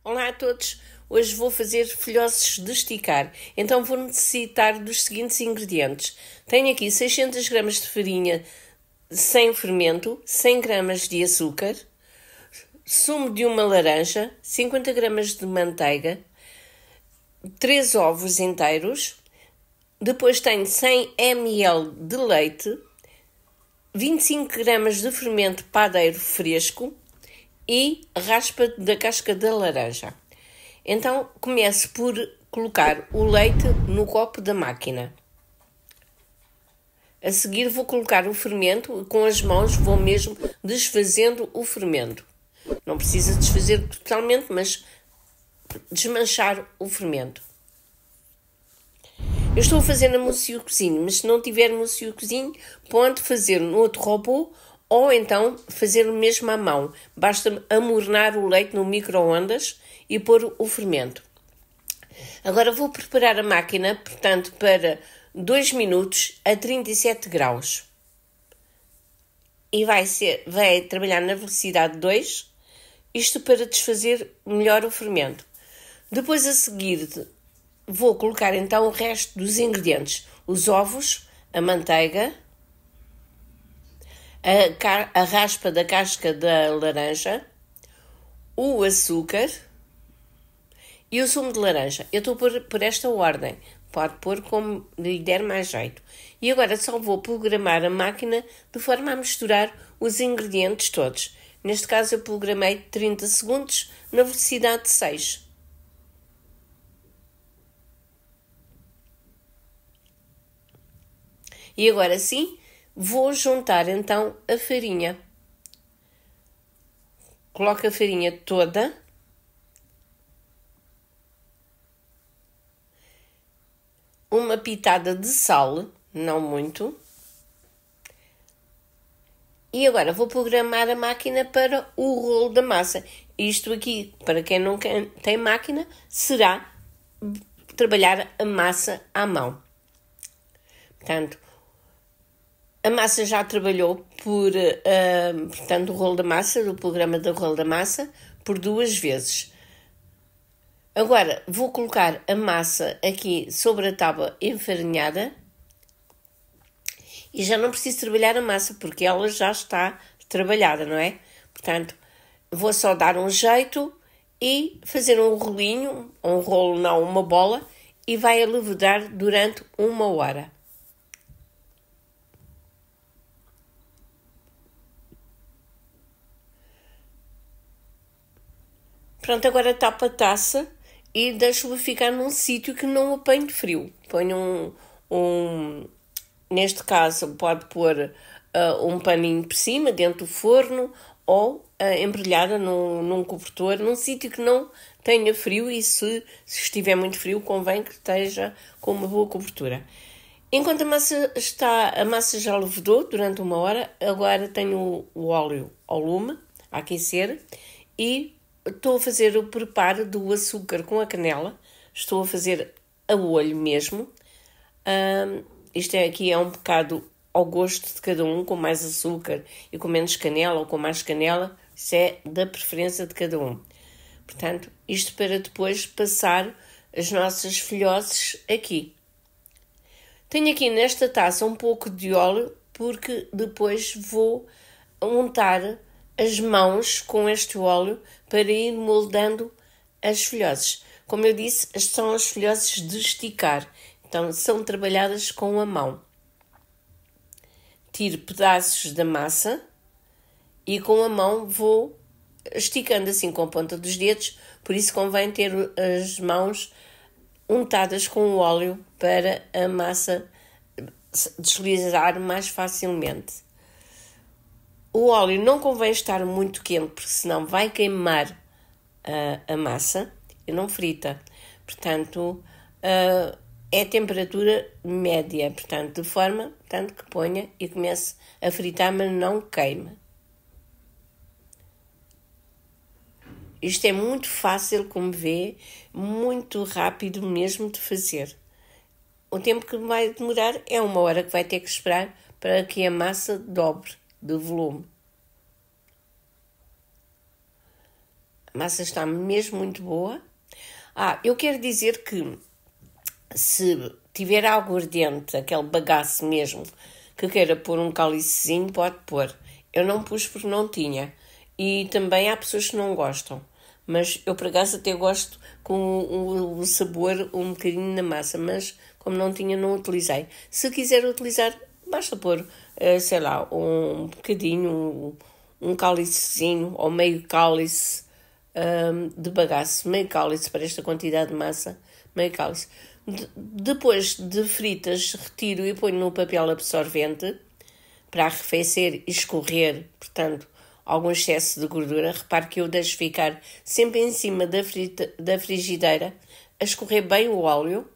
Olá a todos, hoje vou fazer filhosos de esticar, então vou necessitar dos seguintes ingredientes. Tenho aqui 600 gramas de farinha sem fermento, 100 gramas de açúcar, sumo de uma laranja, 50 gramas de manteiga, 3 ovos inteiros, depois tenho 100 ml de leite, 25 gramas de fermento padeiro fresco, e raspa da casca da laranja. Então começo por colocar o leite no copo da máquina. A seguir vou colocar o fermento e com as mãos vou mesmo desfazendo o fermento. Não precisa desfazer totalmente, mas desmanchar o fermento. Eu estou a fazer na mousse cozinho, mas se não tiver mousse cozinho, pode fazer no outro robô ou então fazer o mesmo à mão. Basta amornar o leite no micro-ondas e pôr o fermento. Agora vou preparar a máquina, portanto, para 2 minutos a 37 graus. E vai trabalhar na velocidade 2, isto para desfazer melhor o fermento. Depois a seguir vou colocar então o resto dos ingredientes. Os ovos, a manteiga, a raspa da casca da laranja, o açúcar e o sumo de laranja. Eu estou por esta ordem, pode pôr como lhe der mais jeito. E agora só vou programar a máquina de forma a misturar os ingredientes todos. Neste caso eu programei 30 segundos na velocidade 6. E agora sim, vou juntar então a farinha. Coloco a farinha toda. Uma pitada de sal, não muito. E agora vou programar a máquina para o rolo da massa. Isto aqui, para quem não tem máquina, será trabalhar a massa à mão. Portanto, a massa já trabalhou portanto, o rolo da massa, do programa do rolo da massa, por 2 vezes. Agora, vou colocar a massa aqui sobre a tábua enfarinhada e já não preciso trabalhar a massa, porque ela já está trabalhada, não é? Portanto, vou só dar um jeito e fazer um rolinho, um rolo não, uma bola, e vai a levedar durante 1 hora. Pronto, agora tapo a taça e deixo-a ficar num sítio que não apanhe frio. Ponho neste caso pode pôr um paninho por cima, dentro do forno, ou embrulhada num cobertor, num sítio que não tenha frio, e se estiver muito frio, convém que esteja com uma boa cobertura. Enquanto a massa já levedou durante 1 hora, agora tenho o óleo ao lume, a aquecer, e estou a fazer o preparo do açúcar com a canela. Estou a fazer a olho mesmo. Isto aqui é um bocado ao gosto de cada um, com mais açúcar e com menos canela, ou com mais canela. Isso é da preferência de cada um. Portanto, isto para depois passar as nossas filhoses aqui. Tenho aqui nesta taça um pouco de óleo, porque depois vou untar as mãos com este óleo para ir moldando as filhoses. Como eu disse, são as filhoses de esticar. Então, são trabalhadas com a mão. Tiro pedaços da massa e com a mão vou esticando assim com a ponta dos dedos. Por isso convém ter as mãos untadas com o óleo para a massa deslizar mais facilmente. O óleo não convém estar muito quente, porque senão vai queimar a massa e não frita. Portanto, é temperatura média, portanto, de forma tanto que ponha e comece a fritar, mas não queime. Isto é muito fácil, como vê, muito rápido mesmo de fazer. O tempo que vai demorar é 1 hora que vai ter que esperar para que a massa dobre de volume. A massa está mesmo muito boa. Eu quero dizer que se tiver aguardente, aquele bagaço mesmo, que queira pôr um cálicezinho, pode pôr. Eu não pus porque não tinha. E também há pessoas que não gostam. Mas eu, por acaso, até gosto com o sabor um bocadinho na massa. Mas, como não tinha, não utilizei. Se quiser utilizar, basta pôr, sei lá, um bocadinho, um cálicezinho ou meio cálice de bagaço. Meio cálice para esta quantidade de massa. Meio cálice. Depois de fritas, retiro e ponho no papel absorvente para arrefecer e escorrer, portanto, algum excesso de gordura. Repare que eu deixo ficar sempre em cima da frigideira a escorrer bem o óleo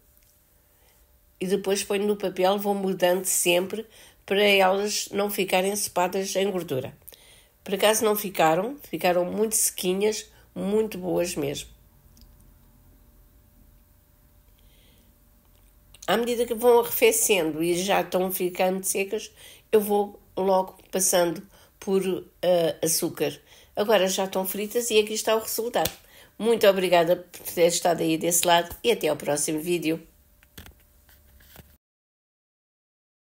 e depois ponho no papel, vou mudando sempre para elas não ficarem ensopadas em gordura. Por acaso não ficaram muito sequinhas, muito boas mesmo. À medida que vão arrefecendo e já estão ficando secas, eu vou logo passando por açúcar. Agora já estão fritas e aqui está o resultado. Muito obrigada por ter estado aí desse lado e até ao próximo vídeo.